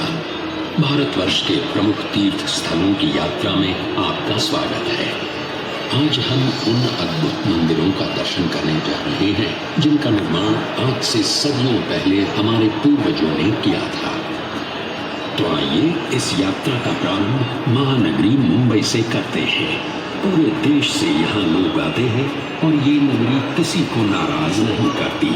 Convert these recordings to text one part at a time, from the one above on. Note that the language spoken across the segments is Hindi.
नमस्कार। भारतवर्ष के प्रमुख तीर्थ स्थलों की यात्रा में आपका स्वागत है। आज हम उन अद्भुत मंदिरों का दर्शन करने जा रहे हैं जिनका निर्माण आज से सदियों पहले हमारे पूर्वजों ने किया था। तो आइए इस यात्रा का प्रारंभ महानगरी मुंबई से करते हैं। पूरे देश से यहाँ लोग आते हैं और ये नगरी किसी को नाराज नहीं करती।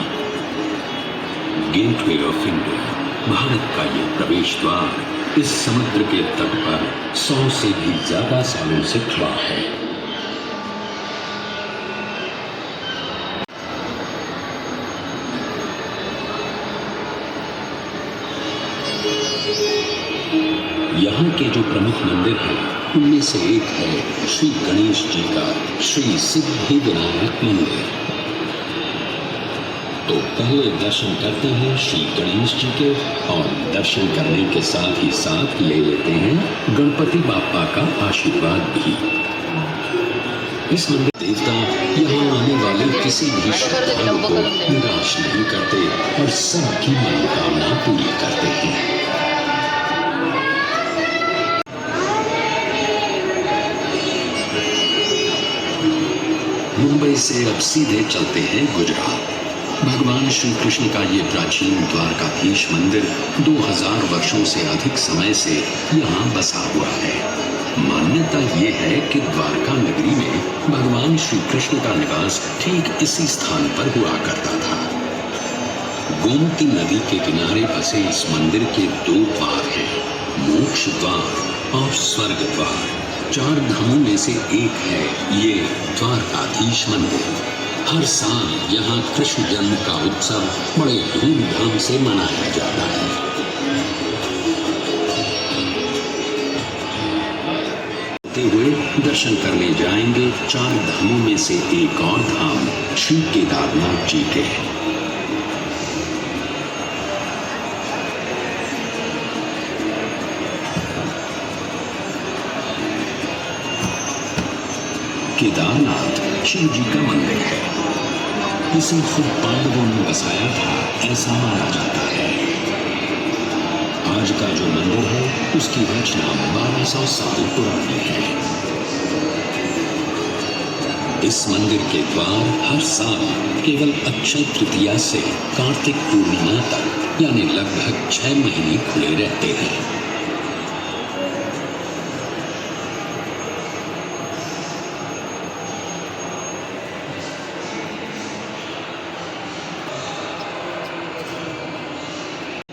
गेटवे ऑफ इंडिया, भारत का ये प्रवेश द्वार इस समुद्र के तट पर 100 से भी ज्यादा सालों से खड़ा है। यहाँ के जो प्रमुख मंदिर हैं उनमें से एक है श्री गणेश जी का श्री सिद्धिविनायक मंदिर। तो पहले दर्शन करते हैं श्री गणेश जी के और दर्शन करने के साथ ही साथ ले लेते हैं गणपति बाप्पा का आशीर्वाद भी। इस मंदिर देवता यहाँ आने वाले किसी भी श्रद्धालु को निराश नहीं करते और सबकी मनोकामना पूरी करते हैं। मुंबई से अब सीधे चलते हैं गुजरात। भगवान श्री कृष्ण का ये प्राचीन द्वारकाधीश मंदिर 2000 वर्षों से अधिक समय से यहाँ बसा हुआ है। मान्यता ये है कि द्वारका नगरी में भगवान श्री कृष्ण का निवास ठीक इसी स्थान पर हुआ करता था। गोमती नदी के किनारे बसे इस मंदिर के 2 द्वार हैं, मोक्ष द्वार और स्वर्ग द्वार। 4 धामों में से एक है ये द्वारकाधीश मंदिर। हर साल यहाँ कृष्ण जन्म का उत्सव बड़े धूमधाम से मनाया जाता है। होते हुए दर्शन करने जाएंगे 4 धामों में से एक और धाम श्री केदारनाथ जी के। केदारनाथ शिव जी का मंदिर है। इसे खुद पांडवों ने बसाया था, ऐसा माना जाता है। आज का जो मंदिर है उसकी रचना 1200 साल पुरानी है। इस मंदिर के द्वार हर साल केवल अक्षय तृतीया से कार्तिक पूर्णिमा तक यानी लगभग 6 महीने खुले रहते हैं।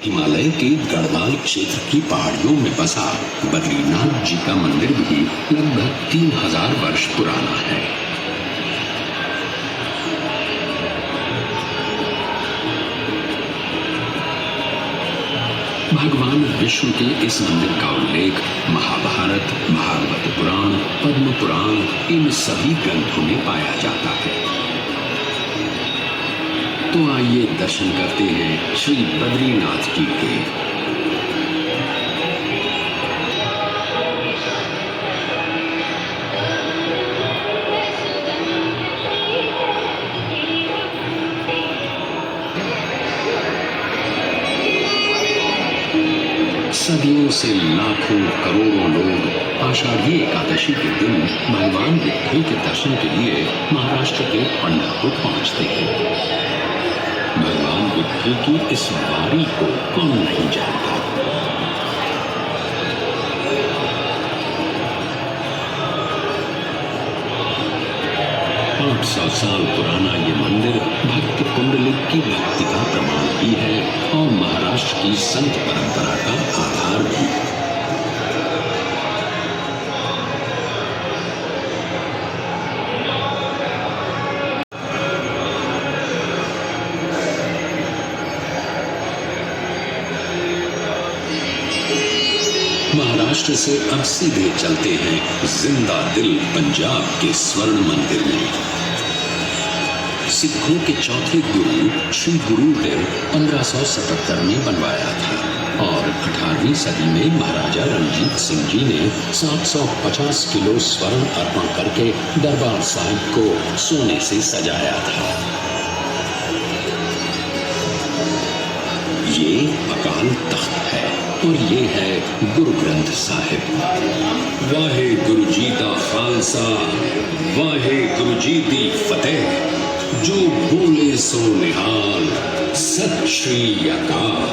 हिमालय के गढ़वाल क्षेत्र की पहाड़ियों में बसा बद्रीनाथ जी का मंदिर भी लगभग 3000 वर्ष पुराना है। भगवान विष्णु के इस मंदिर का उल्लेख महाभारत, भागवत पुराण, पद्म पुराण इन सभी ग्रंथों में पाया जाता है। तो आइए दर्शन करते हैं श्री बद्रीनाथ जी के। सदियों से लाखों करोड़ों लोग आषाढ़ी एकादशी के दिन भगवान विठ्ठल के दर्शन के लिए महाराष्ट्र के पंढरपुर पहुंचते हैं। भगवान विठ्ठल की इस वारी को कौन नहीं जानता। 800 साल पुराना ये मंदिर भक्त कुंडलिक की भक्ति का प्रमाण भी है और महाराष्ट्र की संत परंपरा का आधार भी। महाराष्ट्र से अब सीधे चलते हैं जिंदा दिल पंजाब के स्वर्ण मंदिर में। सिखों के चौथे गुरु श्री गुरुदेव 1577 में बनवाया था और 18वीं सदी में महाराजा रणजीत सिंह जी ने 750 किलो स्वर्ण अर्पण करके दरबार साहिब को सोने से सजाया था। ये अकाल तख्त है। और ये है गुरु ग्रंथ साहिब। वाहे गुरु जी दा खालसा, वाहे गुरु जी दी फतेह, जो बोले सो निहाल, सत श्री अकाल।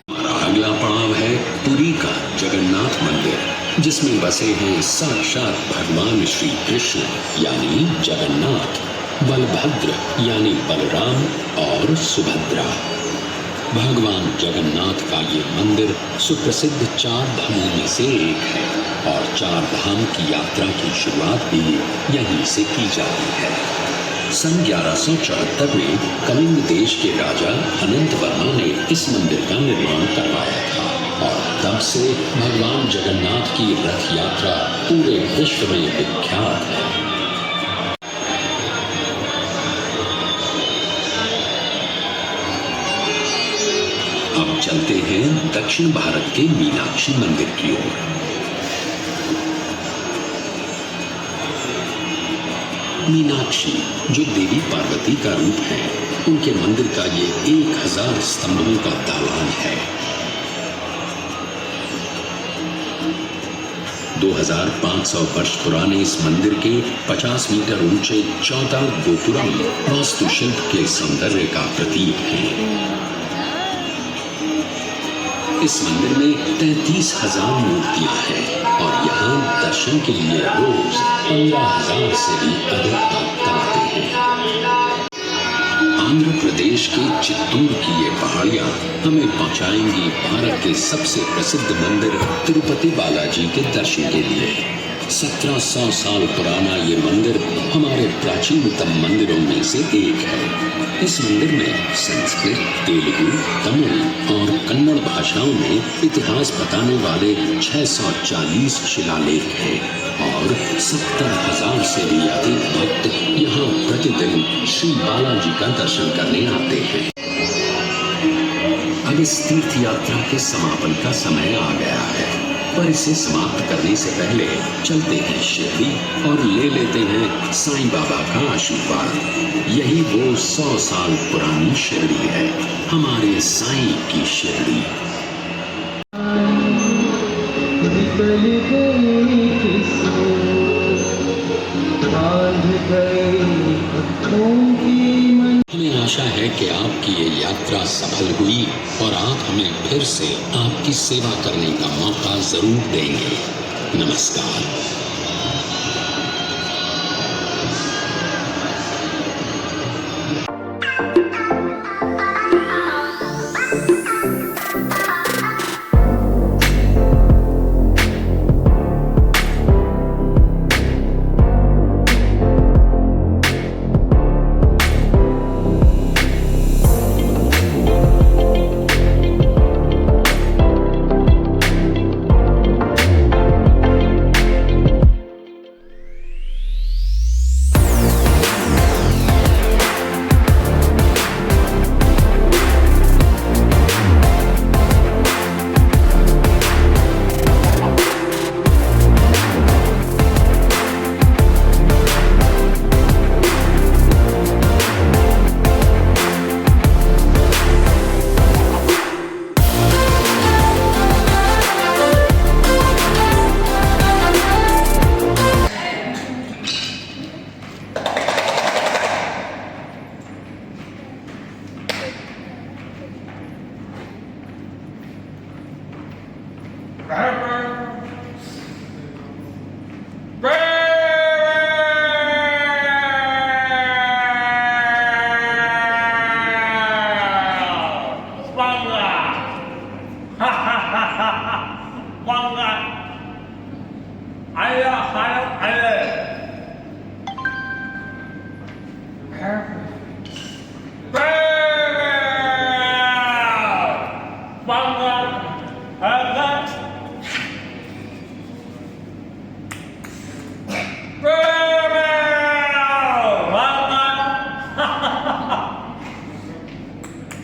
हमारा अगला पड़ाव है पुरी का जगन्नाथ मंदिर, जिसमें बसे हैं साक्षात भगवान श्री कृष्ण यानी जगन्नाथ, बलभद्र यानी बलराम और सुभद्रा। भगवान जगन्नाथ का ये मंदिर सुप्रसिद्ध 4 धामों में से एक है और 4 धाम की यात्रा की शुरुआत भी यहीं से की जाती है। सन 1174 में कलिंग देश के राजा अनंत वर्मा ने इस मंदिर का निर्माण करवाया था और तब से भगवान जगन्नाथ की रथ यात्रा पूरे विश्व में विख्यात है। अब चलते हैं दक्षिण भारत के मीनाक्षी मंदिर की ओर। मीनाक्षी जो देवी पार्वती का रूप है, उनके मंदिर का ये 1000 स्तंभों का दालान है। 2500 वर्ष पुराने इस मंदिर के 50 मीटर ऊंचे 14 गोपुरम वास्तुशिल्प के सौंदर्य का प्रतीक है। इस मंदिर में 33,000 मूर्तियां हैं और यहाँ दर्शन के लिए रोज 15,000 से भी अधिक भक्त आते हैं। आंध्र प्रदेश के चित्तूर की ये पहाड़ियां हमें पहुंचाएंगी भारत के सबसे प्रसिद्ध मंदिर तिरुपति बालाजी के दर्शन के लिए। 1700 साल पुराना ये मंदिर हमारे प्राचीनतम मंदिरों में से एक है। इस मंदिर में संस्कृत, तेलुगु, तमिल और कन्नड़ भाषाओं में इतिहास बताने वाले 640 शिलालेख हैं और 70,000 से भी अधिक भक्त यहाँ प्रतिदिन श्री बालाजी का दर्शन करने आते हैं। अब इस तीर्थ यात्रा के समापन का समय आ गया है, पर इसे समाप्त करने से पहले चलते हैं शिरडी और ले लेते हैं साईं बाबा का आशीर्वाद। यही वो 100 साल पुरानी शिरडी है, हमारे साईं की शिरडी। हमें आशा है कि आपकी ये यात्रा सफल हुई और आप हमें फिर से आपकी सेवा करने का मौका जरूर देंगे। नमस्कार।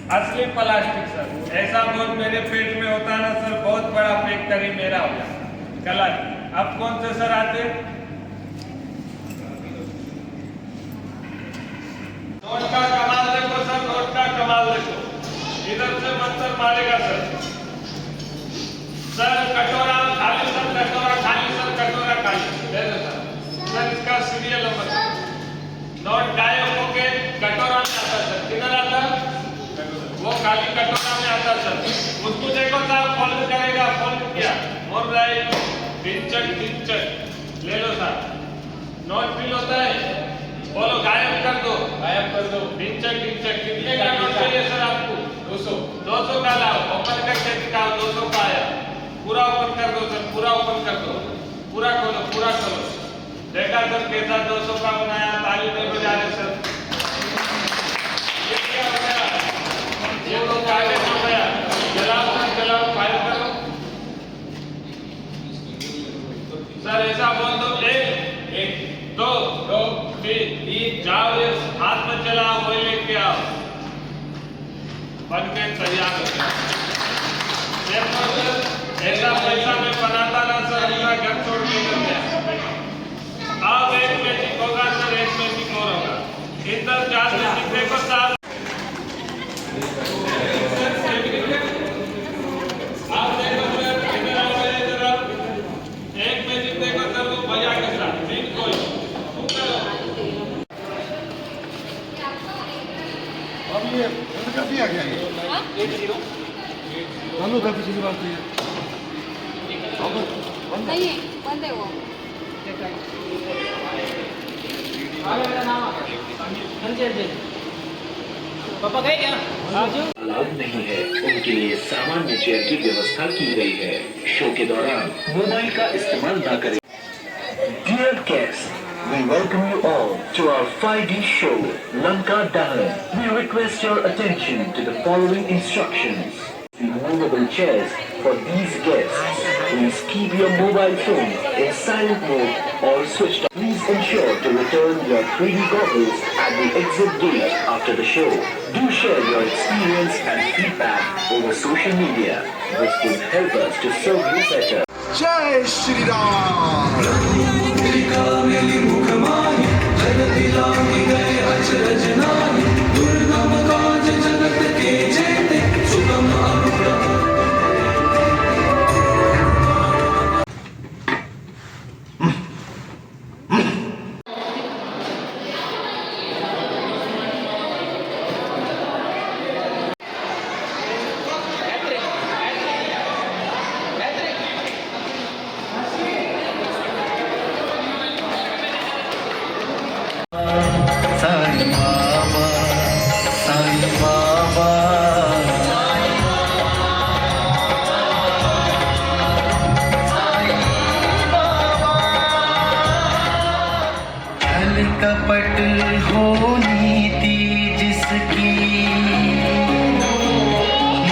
असली प्लास्टिक सर, ऐसा बहुत मेरे पेट में होता ना सर, बहुत बड़ा फैक्ट्री मेरा हो गया कलर। अब कौन से सर आते? नोट का कमाल देखो सर, नोट का कमाल देखो। इधर से मंत्र मारेगा सर। सर कटोरा खाली, सर कटोरा खाली, सर कटोरा खाली। ले लो सर। सर इसका सीरियल नंबर नोट गायब होके कटोरा में आता सर। किधर आता? वो खाली कटोरा में आता सर। उसको देखो सर, फोल्ड करेगा, फोल्ड किया, मोर राइट, ढिंचक ढिंचक। ले लो सर। नोट फिल होता है, बोलो गायब कर दो, गायब कर दो। ढिंचक ढिंचक। कितने का नोट चाहिए सर आपको? 200। 200 का लाओ, ओपन करके दिखाओ। 200 का आया। पूरा ओपन कर दो सर, पूरा ओपन कर दो, पूरा खोलो, पूरा खोलो। देखा सर कैसा 200 का बनाया? ताली नहीं बजा रहे सर। ये क्या हो गया? ये तो कागज हो गया। जलाओ सर, जलाओ, फायर करो सर। ऐसा बोल दो, एक दो तीन, जाओ, ये हाथ में चलाओ, वही लेके आओ। बन गए, तैयार हो गया। देखो सर, ऐसा पैसा मैं बनाता ना सर, अपना घर छोड़ के कर गया। अब एक मैजिक होगा सर, एक मैजिक और होगा। इधर 4 मैजिक देखो सर। आप देखो सर, इधर आओ, इधर आओ। एक मैजिक देखो सर, वो भैया के साथ तीन कोई। अब ये बंद कर दिया गया है। 80 चालू कर पिछली बार तो ये नहीं है, बंद है वो। पापा गए क्या? अलाउड नहीं है, उनके लिए सामान्य चेयर की व्यवस्था की गई है। शो के दौरान मोबाइल का इस्तेमाल न करें। Dear guests, we welcome you all to our 5D show, Lanka Dahan. We request your attention to the following instructions. Removable chairs for these guests. Please keep your mobile phone in silent mode or switched off. Please ensure to return your 3D goggles at the exit gate after the show. Do share your experience and feedback over social media. This will help us to serve you better. जय श्री राम। कपट हो नीति जिसकी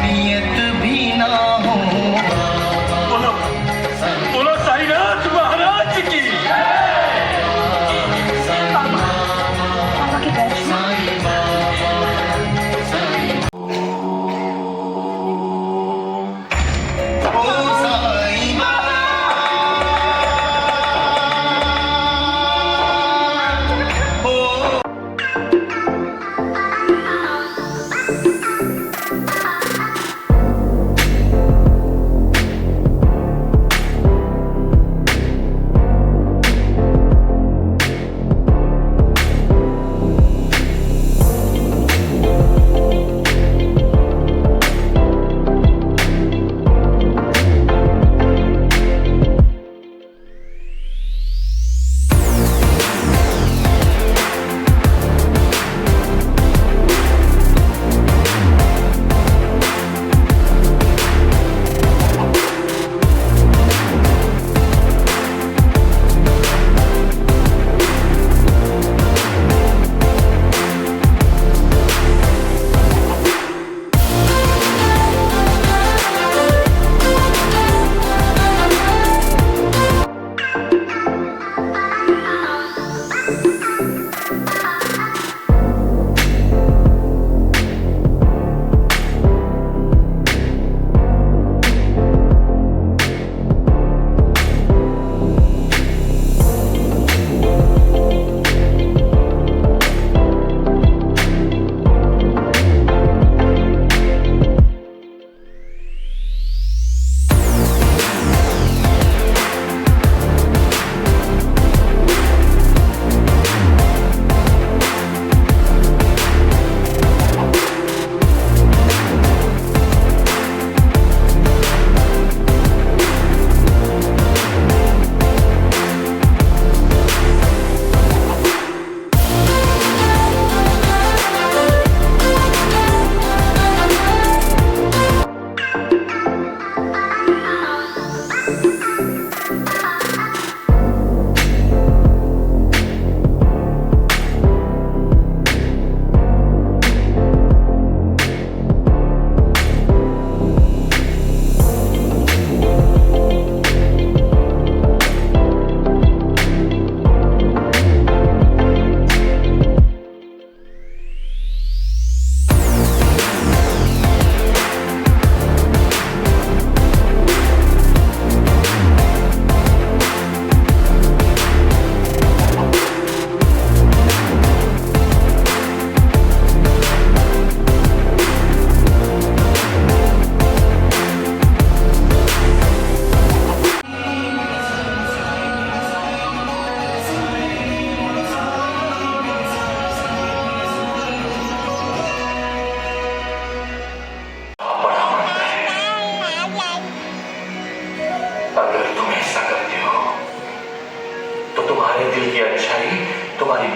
नियत भी ना हो। बोलो साईनाथ महाराज की।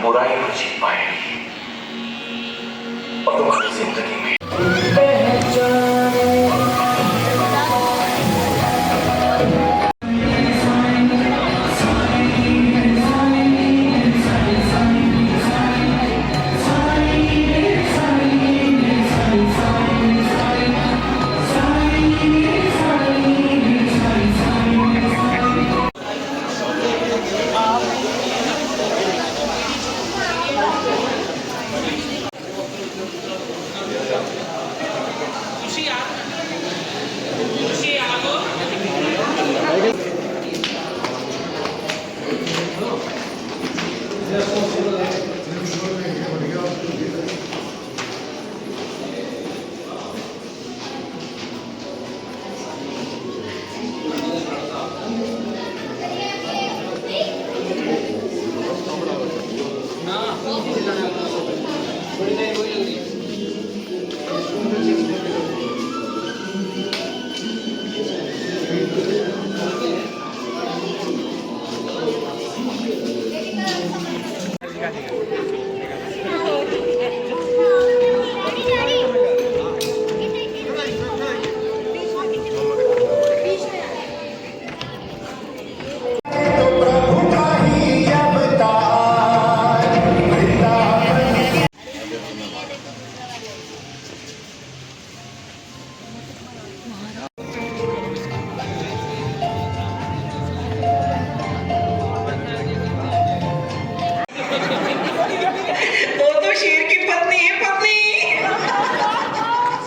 बुराई को जीत पाएंगी और तुम्हारी जिंदगी में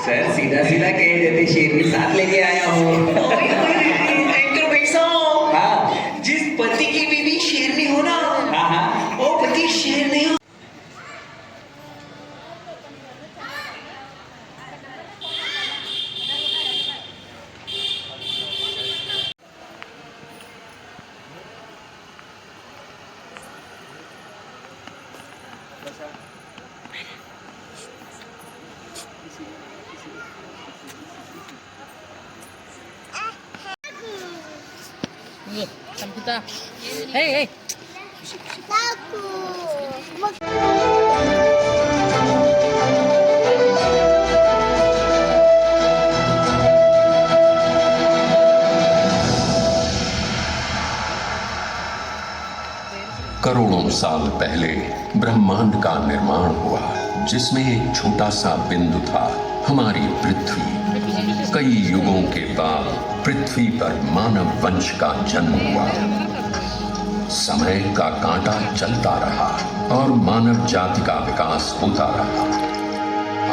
सर सीधा सीधा कह देते शेरनी साथ लेके आया हूँ। एंकर भाई साहब, हाँ, जिस पति की बीवी शेरनी हो ना, हाँ हाँ, वो पति शेर नहीं हो। Sama kita. Hei. करोड़ों साल पहले ब्रह्मांड का निर्माण हुआ, जिसमें एक छोटा सा बिंदु था, हमारी पृथ्वी। कई युगों के बाद पृथ्वी पर मानव वंश का जन्म हुआ। समय का कांटा चलता रहा और मानव जाति का विकास होता रहा।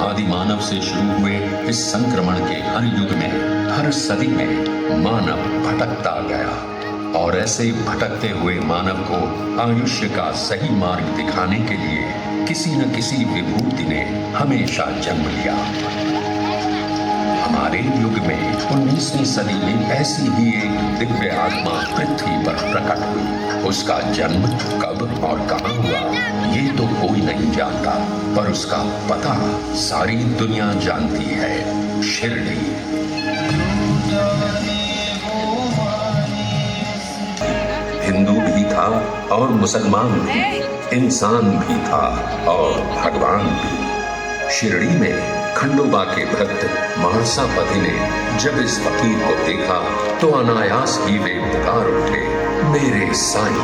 आदि मानव से शुरू हुए इस संक्रमण के हर युग में, हर सदी में मानव भटकता गया, और ऐसे भटकते हुए मानव को आयुष्य का सही मार्ग दिखाने के लिए किसी न किसी विभूति ने हमेशा जन्म लिया। हमारे युग में 19वीं सदी में ऐसी ही एक दिव्य आत्मा पृथ्वी पर प्रकट हुई। उसका जन्म कब और कहां हुआ ये तो कोई नहीं जानता, पर उसका पता सारी दुनिया जानती है, शिरडी। हिंदू भी था और मुसलमान भी, इंसान भी था और भगवान भी। शिरडी में खंडोबा के भक्त महर्षापति ने जब इस फकीर को देखा तो अनायास ही वे पुकार उठे, मेरे साईं।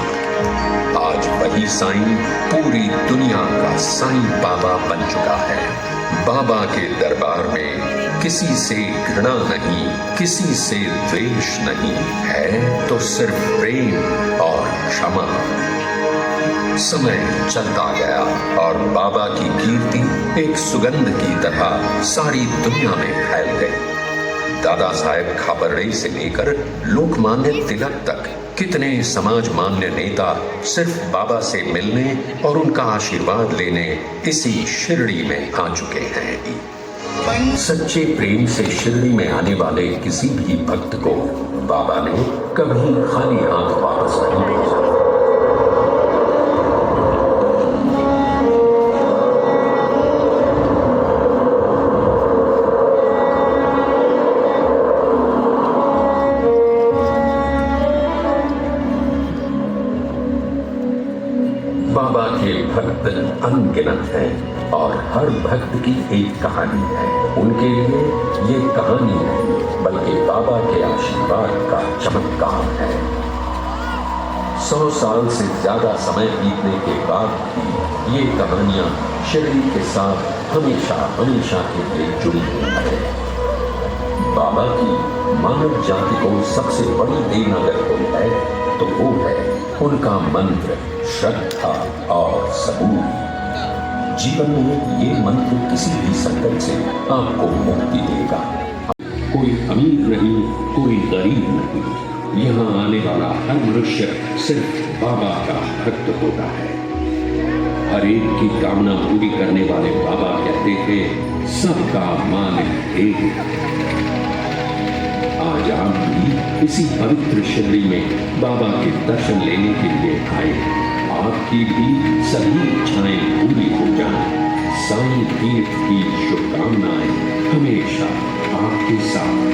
आज वही साईं पूरी दुनिया का साईं बाबा बन चुका है। बाबा के दरबार में किसी से घृणा नहीं, किसी से द्वेष नहीं है, तो सिर्फ प्रेम और क्षमा। समय चलता गया और बाबा की कीर्ति एक सुगंध की तरह सारी दुनिया में फैल गई। दादा साहेब खापर्डे से लेकर लोकमान्य तिलक तक कितने समाज मान्य नेता सिर्फ बाबा से मिलने और उनका आशीर्वाद लेने इसी शिरडी में आ चुके हैं। सच्चे प्रेम से शिरडी में आने वाले किसी भी भक्त को बाबा ने कभी खाली हाथ वापस नहीं भेजा। बाबा के भक्त अनगिनत हैं और हर भक्त की एक कहानी है। उनके लिए ये कहानी नहीं बल्कि बाबा के आशीर्वाद का चमत्कार है। 100 साल से ज्यादा समय बीतने के बाद भी ये कहानियां शिरडी के साथ हमेशा हमेशा के लिए जुड़ी हुई है। बाबा की मानव जाति को सबसे बड़ी देन अगर कोई है तो वो है उनका मंत्र, श्रद्धा और सबूत। जीवन में ये मंत्र किसी भी संकट से आपको मुक्ति देगा। कोई अमीर नहीं, कोई गरीब नहीं, यहाँ आने वाला हर मनुष्य सिर्फ बाबा का भक्त होता है। हर एक की कामना पूरी करने वाले बाबा कहते थे, सबका मालिक एक। आज आप भी इसी पवित्र शिरडी में बाबा के दर्शन लेने के लिए आए। आपकी भी सभी इच्छाएं पूरी हो जाएं। साईं तीर्थ की शुभकामनाएं हमेशा आपके साथ।